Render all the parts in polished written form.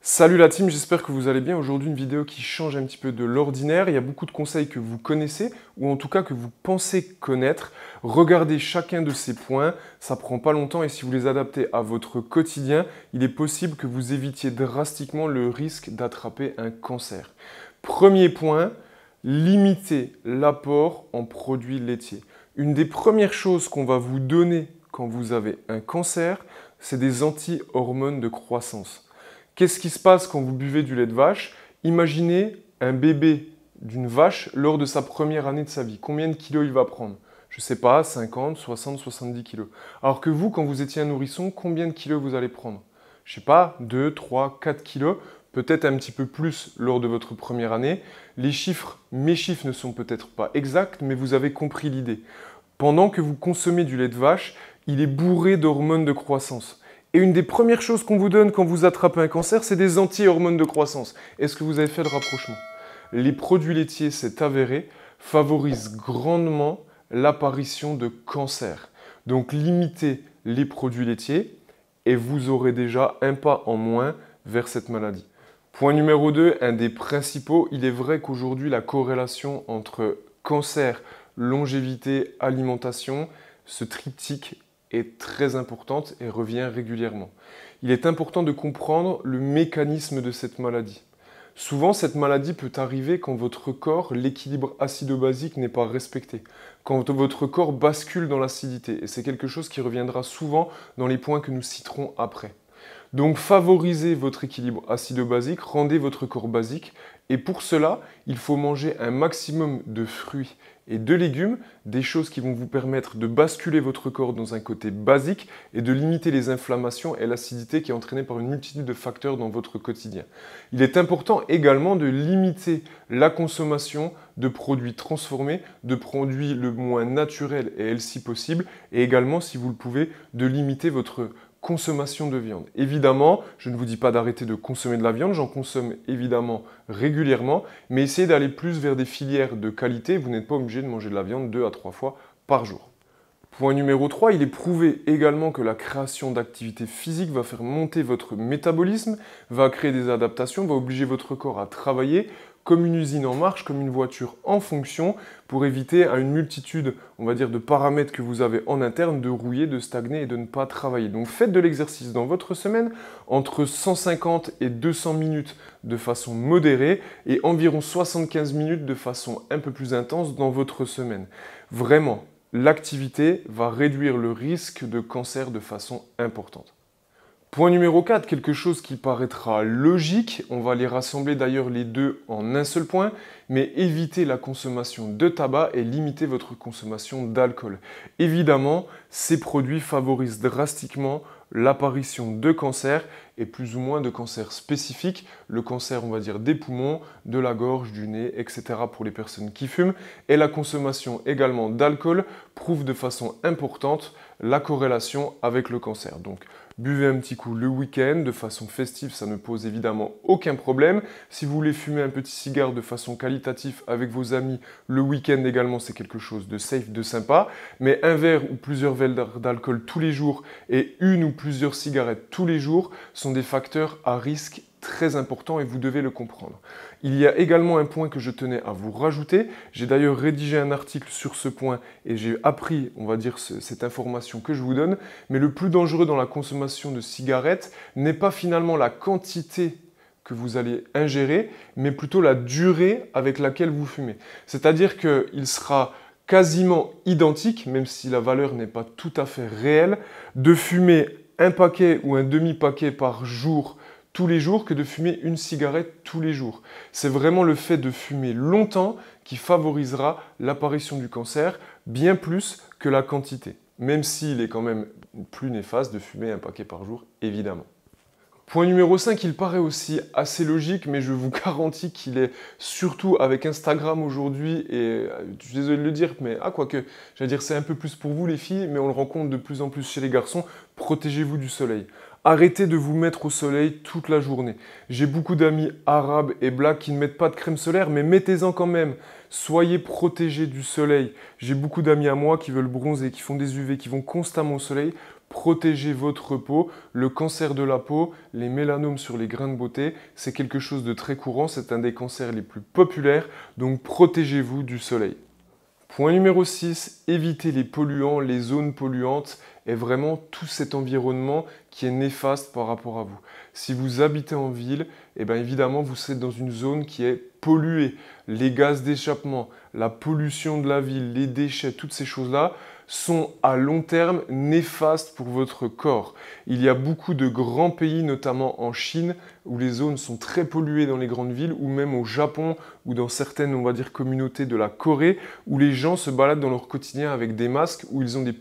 Salut la team, j'espère que vous allez bien. Aujourd'hui, une vidéo qui change un petit peu de l'ordinaire. Il y a beaucoup de conseils que vous connaissez, ou en tout cas que vous pensez connaître. Regardez chacun de ces points, ça prend pas longtemps et si vous les adaptez à votre quotidien, il est possible que vous évitiez drastiquement le risque d'attraper un cancer. Premier point, limitez l'apport en produits laitiers. Une des premières choses qu'on va vous donner quand vous avez un cancer, c'est des anti-hormones de croissance. Qu'est-ce qui se passe quand vous buvez du lait de vache? Imaginez un bébé d'une vache lors de sa première année de sa vie. Combien de kilos il va prendre? Je ne sais pas, 50, 60, 70 kilos. Alors que vous, quand vous étiez un nourrisson, combien de kilos vous allez prendre? Je ne sais pas, 2, 3, 4 kilos, peut-être un petit peu plus lors de votre première année. Mes chiffres ne sont peut-être pas exacts, mais vous avez compris l'idée. Pendant que vous consommez du lait de vache, il est bourré d'hormones de croissance. Et une des premières choses qu'on vous donne quand vous attrapez un cancer, c'est des anti-hormones de croissance. Est-ce que vous avez fait le rapprochement? Les produits laitiers, c'est avéré, favorisent grandement l'apparition de cancer. Donc limitez les produits laitiers et vous aurez déjà un pas en moins vers cette maladie. Point numéro 2, un des principaux, il est vrai qu'aujourd'hui la corrélation entre cancer, longévité, alimentation, ce triptyque est très importante et revient régulièrement. Il est important de comprendre le mécanisme de cette maladie. Souvent, cette maladie peut arriver quand votre corps, l'équilibre acido-basique n'est pas respecté, quand votre corps bascule dans l'acidité, et c'est quelque chose qui reviendra souvent dans les points que nous citerons après. Donc favorisez votre équilibre acido-basique, rendez votre corps basique, et pour cela, il faut manger un maximum de fruits et de légumes, des choses qui vont vous permettre de basculer votre corps dans un côté basique et de limiter les inflammations et l'acidité qui est entraînée par une multitude de facteurs dans votre quotidien. Il est important également de limiter la consommation de produits transformés, de produits le moins naturels et healthy possible, et également, si vous le pouvez, de limiter votre consommation de viande. Évidemment, je ne vous dis pas d'arrêter de consommer de la viande, j'en consomme évidemment régulièrement, mais essayez d'aller plus vers des filières de qualité, vous n'êtes pas obligé de manger de la viande 2 à 3 fois par jour. Point numéro 3, il est prouvé également que la création d'activités physiques va faire monter votre métabolisme, va créer des adaptations, va obliger votre corps à travailler comme une usine en marche, comme une voiture en fonction, pour éviter à une multitude, on va dire, de paramètres que vous avez en interne de rouiller, de stagner et de ne pas travailler. Donc faites de l'exercice dans votre semaine entre 150 et 200 minutes de façon modérée et environ 75 minutes de façon un peu plus intense dans votre semaine. Vraiment, l'activité va réduire le risque de cancer de façon importante. Point numéro 4, quelque chose qui paraîtra logique, on va les rassembler d'ailleurs les deux en un seul point, mais évitez la consommation de tabac et limitez votre consommation d'alcool. Évidemment, ces produits favorisent drastiquement l'apparition de cancers et plus ou moins de cancers spécifiques, le cancer on va dire des poumons, de la gorge, du nez, etc. pour les personnes qui fument, et la consommation également d'alcool prouve de façon importante la corrélation avec le cancer. Donc buvez un petit coup le week-end de façon festive, ça ne pose évidemment aucun problème. Si vous voulez fumer un petit cigare de façon qualitative avec vos amis, le week-end également c'est quelque chose de safe, de sympa. Mais un verre ou plusieurs verres d'alcool tous les jours et une ou plusieurs cigarettes tous les jours sont des facteurs à risque très importants et vous devez le comprendre. Il y a également un point que je tenais à vous rajouter. J'ai d'ailleurs rédigé un article sur ce point et j'ai appris, on va dire, cette information que je vous donne. Mais le plus dangereux dans la consommation de cigarettes n'est pas finalement la quantité que vous allez ingérer, mais plutôt la durée avec laquelle vous fumez. C'est-à-dire qu'il sera quasiment identique, même si la valeur n'est pas tout à fait réelle, de fumer un paquet ou un demi-paquet par jour tous les jours que de fumer une cigarette tous les jours. C'est vraiment le fait de fumer longtemps qui favorisera l'apparition du cancer, bien plus que la quantité, même s'il est quand même plus néfaste de fumer un paquet par jour, évidemment. Point numéro 5, il paraît aussi assez logique, mais je vous garantis qu'il est surtout avec Instagram aujourd'hui, et je suis désolé de le dire, mais quoique, j'allais dire c'est un peu plus pour vous les filles, mais on le rencontre de plus en plus chez les garçons, protégez-vous du soleil. Arrêtez de vous mettre au soleil toute la journée. J'ai beaucoup d'amis arabes et blacks qui ne mettent pas de crème solaire, mais mettez-en quand même. Soyez protégés du soleil. J'ai beaucoup d'amis à moi qui veulent bronzer, qui font des UV, qui vont constamment au soleil. Protégez votre peau. Le cancer de la peau, les mélanomes sur les grains de beauté, c'est quelque chose de très courant, c'est un des cancers les plus populaires, donc protégez-vous du soleil. Point numéro 6, évitez les polluants, les zones polluantes et vraiment tout cet environnement qui est néfaste par rapport à vous. Si vous habitez en ville, eh bien évidemment vous serez dans une zone qui est polluée. Les gaz d'échappement, la pollution de la ville, les déchets, toutes ces choses-là sont à long terme néfastes pour votre corps. Il y a beaucoup de grands pays, notamment en Chine, où les zones sont très polluées dans les grandes villes, ou même au Japon, ou dans certaines, on va dire, communautés de la Corée, où les gens se baladent dans leur quotidien avec des masques, où ils ont des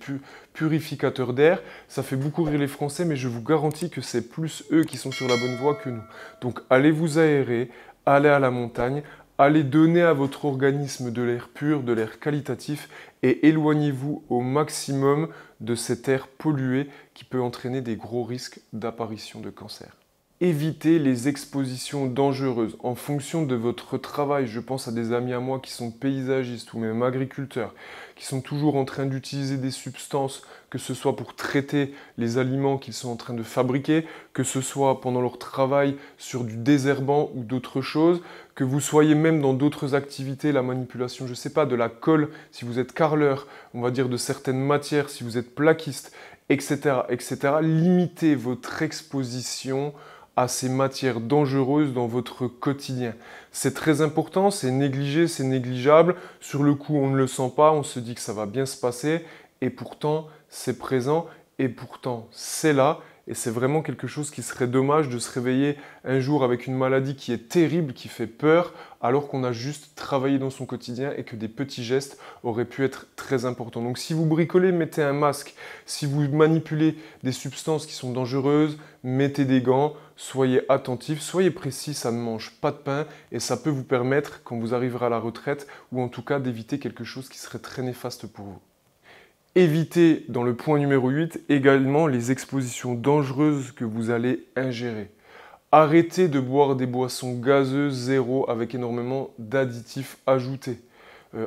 purificateurs d'air. Ça fait beaucoup rire les Français, mais je vous garantis que c'est plus eux qui sont sur la bonne voie que nous. Donc allez vous aérer, allez à la montagne, allez donner à votre organisme de l'air pur, de l'air qualitatif et éloignez-vous au maximum de cet air pollué qui peut entraîner des gros risques d'apparition de cancer. Évitez les expositions dangereuses. En fonction de votre travail, je pense à des amis à moi qui sont paysagistes ou même agriculteurs, qui sont toujours en train d'utiliser des substances, que ce soit pour traiter les aliments qu'ils sont en train de fabriquer, que ce soit pendant leur travail sur du désherbant ou d'autres choses, que vous soyez même dans d'autres activités, la manipulation, je ne sais pas, de la colle, si vous êtes carreleur, on va dire de certaines matières, si vous êtes plaquiste, etc., etc. Limitez votre exposition à ces matières dangereuses dans votre quotidien. C'est très important, c'est négligé, c'est négligeable. Sur le coup, on ne le sent pas, on se dit que ça va bien se passer, et pourtant, c'est présent, et pourtant, c'est là. Et c'est vraiment quelque chose qui serait dommage de se réveiller un jour avec une maladie qui est terrible, qui fait peur, alors qu'on a juste travaillé dans son quotidien et que des petits gestes auraient pu être très importants. Donc si vous bricolez, mettez un masque. Si vous manipulez des substances qui sont dangereuses, mettez des gants, soyez attentifs, soyez précis, ça ne mange pas de pain et ça peut vous permettre, quand vous arriverez à la retraite, ou en tout cas d'éviter quelque chose qui serait très néfaste pour vous. Évitez, dans le point numéro 8, également les expositions dangereuses que vous allez ingérer. Arrêtez de boire des boissons gazeuses zéro avec énormément d'additifs ajoutés.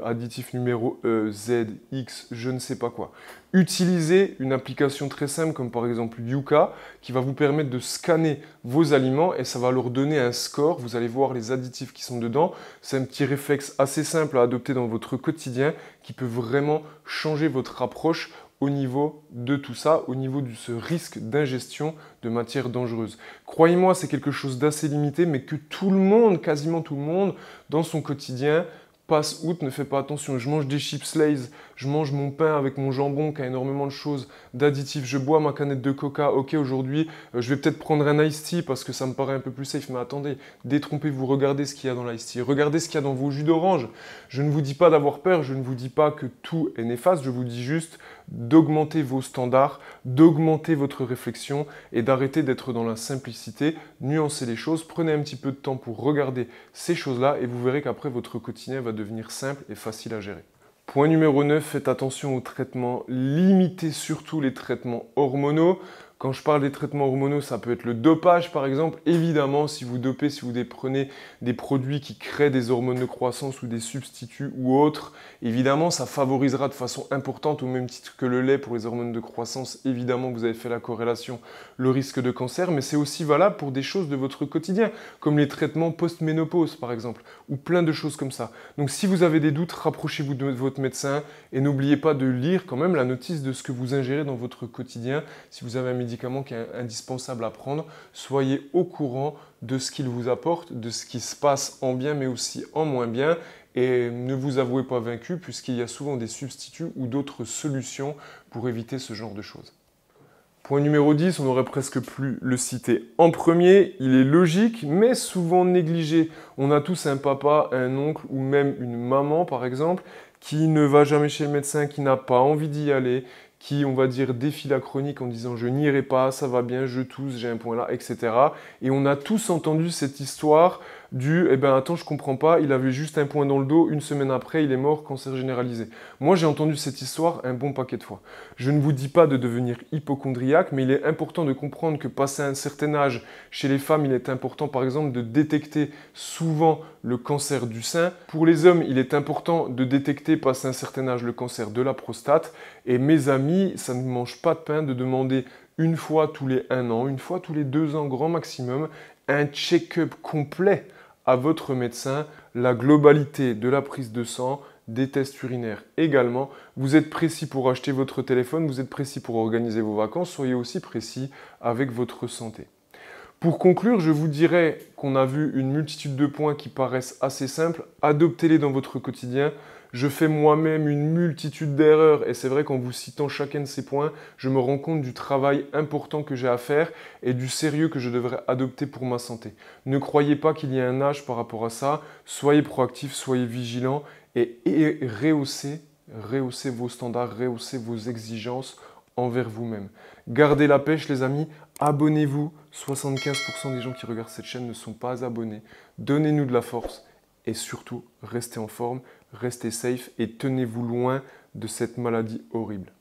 Additif numéro E, Z, X, je ne sais pas quoi. Utilisez une application très simple comme par exemple Yuka qui va vous permettre de scanner vos aliments et ça va leur donner un score. Vous allez voir les additifs qui sont dedans. C'est un petit réflexe assez simple à adopter dans votre quotidien qui peut vraiment changer votre approche au niveau de tout ça, au niveau de ce risque d'ingestion de matières dangereuses. Croyez-moi, c'est quelque chose d'assez limité mais que tout le monde, quasiment tout le monde, dans son quotidien, passe outre, ne fait pas attention. Je mange des chips Lay's, je mange mon pain avec mon jambon qui a énormément de choses, d'additifs, je bois ma canette de coca. Ok, aujourd'hui, je vais peut-être prendre un iced tea parce que ça me paraît un peu plus safe, mais attendez, détrompez-vous, regardez ce qu'il y a dans l'iced tea, regardez ce qu'il y a dans vos jus d'orange. Je ne vous dis pas d'avoir peur, je ne vous dis pas que tout est néfaste, je vous dis juste d'augmenter vos standards, d'augmenter votre réflexion et d'arrêter d'être dans la simplicité, nuancer les choses, prenez un petit peu de temps pour regarder ces choses-là et vous verrez qu'après votre quotidien va devenir simple et facile à gérer. Point numéro 9, faites attention aux traitements, limitez surtout les traitements hormonaux. Quand je parle des traitements hormonaux, ça peut être le dopage par exemple. Évidemment, si vous dopez, si vous prenez des produits qui créent des hormones de croissance ou des substituts ou autres, évidemment, ça favorisera de façon importante, au même titre que le lait pour les hormones de croissance. Évidemment, vous avez fait la corrélation, le risque de cancer, mais c'est aussi valable pour des choses de votre quotidien, comme les traitements post-ménopause par exemple, ou plein de choses comme ça. Donc si vous avez des doutes, rapprochez-vous de votre médecin et n'oubliez pas de lire quand même la notice de ce que vous ingérez dans votre quotidien. Si vous avez un médicament qui est indispensable à prendre, soyez au courant de ce qu'il vous apporte, de ce qui se passe en bien mais aussi en moins bien et ne vous avouez pas vaincu puisqu'il y a souvent des substituts ou d'autres solutions pour éviter ce genre de choses. Point numéro 10, on n'aurait presque plus le citer en premier, il est logique mais souvent négligé. On a tous un papa, un oncle ou même une maman par exemple qui ne va jamais chez le médecin, qui n'a pas envie d'y aller, qui, on va dire, défie la chronique en disant « je n'irai pas, ça va bien, je tousse, j'ai un point là », etc. Et on a tous entendu cette histoire du « Eh ben attends, je comprends pas, il avait juste un point dans le dos, une semaine après, il est mort, cancer généralisé ». Moi, j'ai entendu cette histoire un bon paquet de fois. Je ne vous dis pas de devenir hypocondriaque, mais il est important de comprendre que passé un certain âge, chez les femmes, il est important par exemple de détecter souvent le cancer du sein. Pour les hommes, il est important de détecter passé un certain âge le cancer de la prostate. Et mes amis, ça ne mange pas de pain de demander une fois tous les 1 an, une fois tous les 2 ans grand maximum, un check-up complet à votre médecin, la globalité de la prise de sang, des tests urinaires également. Vous êtes précis pour acheter votre téléphone, vous êtes précis pour organiser vos vacances, soyez aussi précis avec votre santé. Pour conclure, je vous dirais qu'on a vu une multitude de points qui paraissent assez simples. Adoptez-les dans votre quotidien. Je fais moi-même une multitude d'erreurs et c'est vrai qu'en vous citant chacun de ces points, je me rends compte du travail important que j'ai à faire et du sérieux que je devrais adopter pour ma santé. Ne croyez pas qu'il y ait un âge par rapport à ça. Soyez proactifs, soyez vigilants et rehaussez vos standards, rehaussez vos exigences envers vous-même. Gardez la pêche les amis, abonnez-vous. 75% des gens qui regardent cette chaîne ne sont pas abonnés. Donnez-nous de la force et surtout, restez en forme, restez safe et tenez-vous loin de cette maladie horrible.